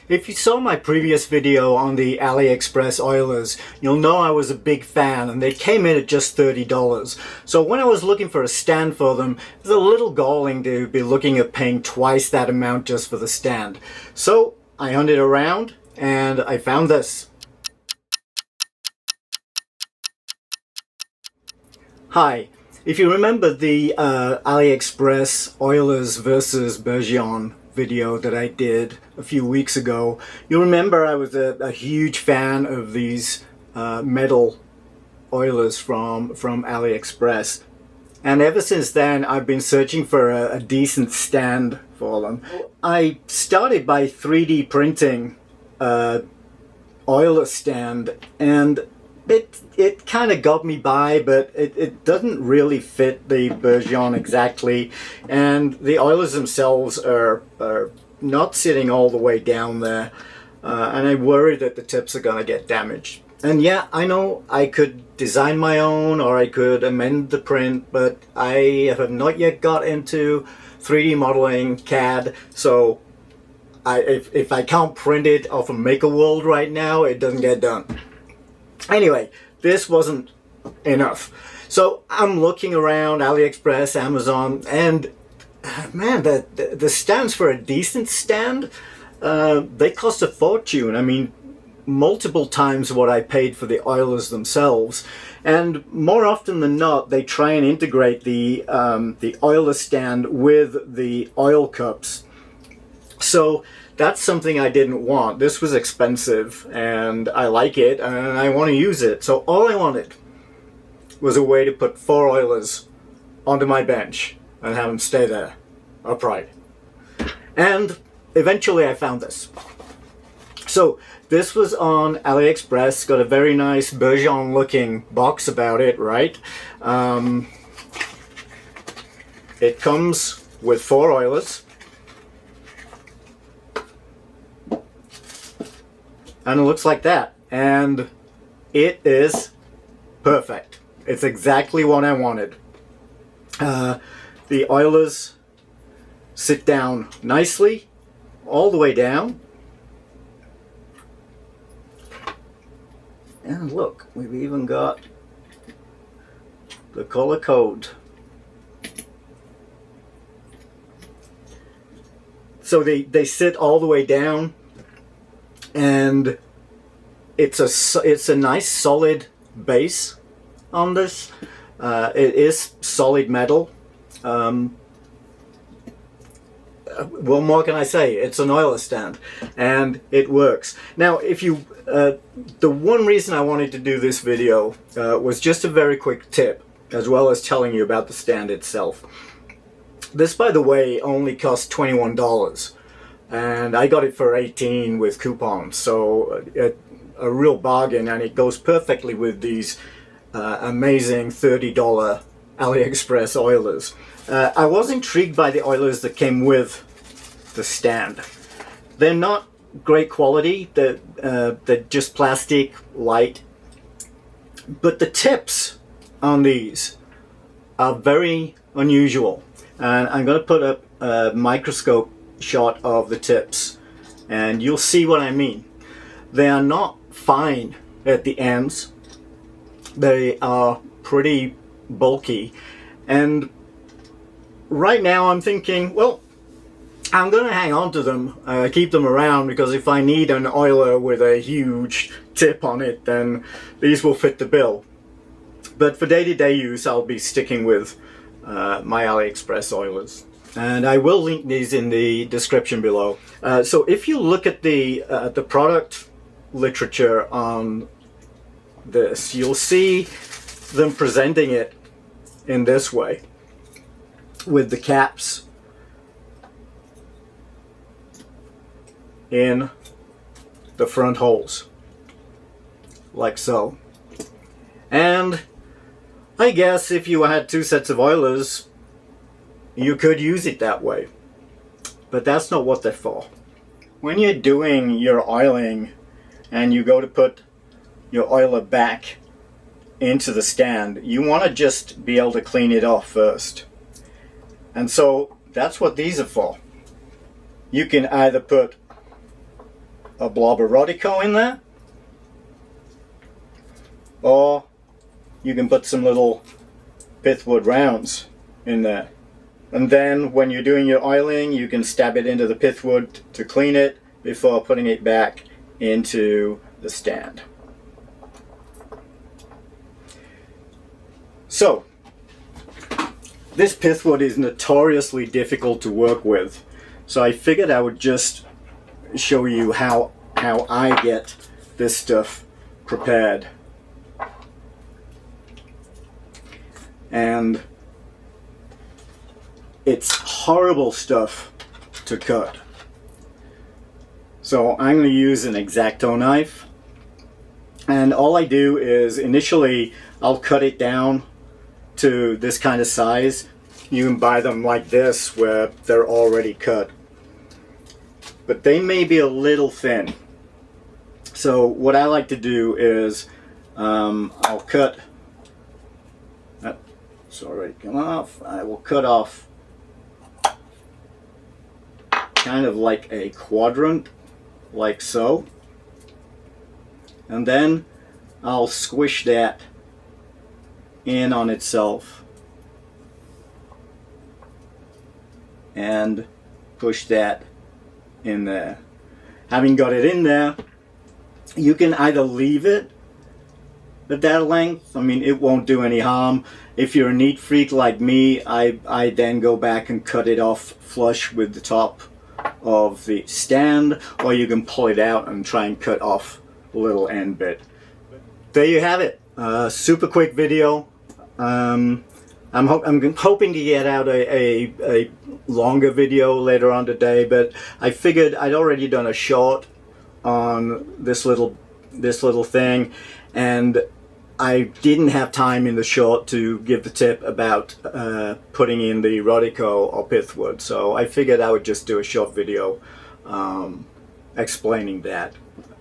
If you saw my previous video on the AliExpress oilers, you'll know I was a big fan and they came in at just $30. So when I was looking for a stand for them, it was a little galling to be looking at paying twice that amount just for the stand. So I hunted around and I found this. Hi. If you remember the AliExpress oilers versus Bergeon video that I did a few weeks ago, you remember I was a huge fan of these metal oilers from AliExpress. And ever since then I've been searching for a decent stand for them. I started by 3D printing oiler stand, and it kind of got me by, but it doesn't really fit the Bergeon exactly, and the oilers themselves are not sitting all the way down there, and I worry that the tips are going to get damaged. And yeah, I know I could design my own or I could amend the print, but I have not yet got into 3D modeling CAD, so if I can't print it off of Maker World right now, it doesn't get done. Anyway, this wasn't enough. So I'm looking around AliExpress, Amazon, and man, the stands for a decent stand, they cost a fortune. I mean, multiple times what I paid for the oilers themselves. And more often than not, they try and integrate the oiler stand with the oil cups. So that's something I didn't want. This was expensive and I like it and I want to use it. So all I wanted was a way to put 4 oilers onto my bench and have them stay there upright. And eventually I found this. So this was on AliExpress, got a very nice Bergeon looking box about it, right? It comes with 4 oilers. And it looks like that, and it is perfect. It's exactly what I wanted. The oilers sit down nicely all the way down, and look, we've even got the color code. So they sit all the way down, and it's a nice solid base on this. It is solid metal. What more can I say? It's an oiler stand and it works. Now if you the one reason I wanted to do this video was just a very quick tip, as well as telling you about the stand itself. This, by the way, only cost $21. And I got it for $18 with coupons, so a real bargain, and it goes perfectly with these amazing $30 AliExpress oilers. I was intrigued by the oilers that came with the stand. They're not great quality, they're just plastic, light, but the tips on these are very unusual. And I'm going to put up a microscope shot of the tips and you'll see what I mean. They are not fine at the ends, they are pretty bulky, and right now I'm thinking, well, I'm gonna hang on to them, keep them around, because if I need an oiler with a huge tip on it, then these will fit the bill. But for day-to-day use, I'll be sticking with my AliExpress oilers. And I will link these in the description below. So if you look at the product literature on this, you'll see them presenting it in this way, with the caps in the front holes, like so. And I guess if you had 2 sets of oilers, you could use it that way, but that's not what they're for. When you're doing your oiling and you go to put your oiler back into the stand, you want to just be able to clean it off first. And so that's what these are for. You can either put a blob of Rodico in there, or you can put some little pithwood rounds in there. And then when you're doing your oiling, you can stab it into the pithwood to clean it before putting it back into the stand. So, this pithwood is notoriously difficult to work with, so I figured I would just show you how I get this stuff prepared. And it's horrible stuff to cut. So I'm going to use an X-Acto knife, and all I do is initially I'll cut it down to this kind of size. You can buy them like this where they're already cut, but they may be a little thin. So what I like to do is I'll cut, it's already come off, I will cut off kind of like a quadrant, like so, and then I'll squish that in on itself and push that in there. Having got it in there, you can either leave it at that length, I mean it won't do any harm. If you're a neat freak like me, I then go back and cut it off flush with the top of the stand, or you can pull it out and try and cut off a little end bit. There you have it. Super quick video. I'm hoping to get out a longer video later on today, but I figured I'd already done a short on this little thing, and I didn't have time in the short to give the tip about putting in the Rodico or pithwood, so I figured I would just do a short video explaining that.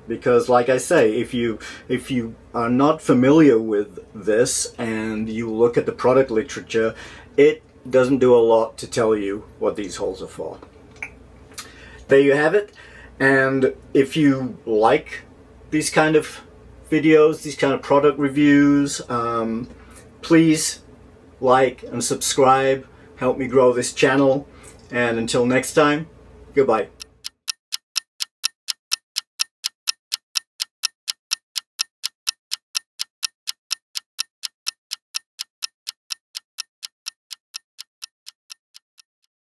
Because like I say, if you are not familiar with this and you look at the product literature, it doesn't do a lot to tell you what these holes are for. There you have it. And if you like these kind of videos, these kind of product reviews, please like and subscribe, help me grow this channel, and until next time, goodbye.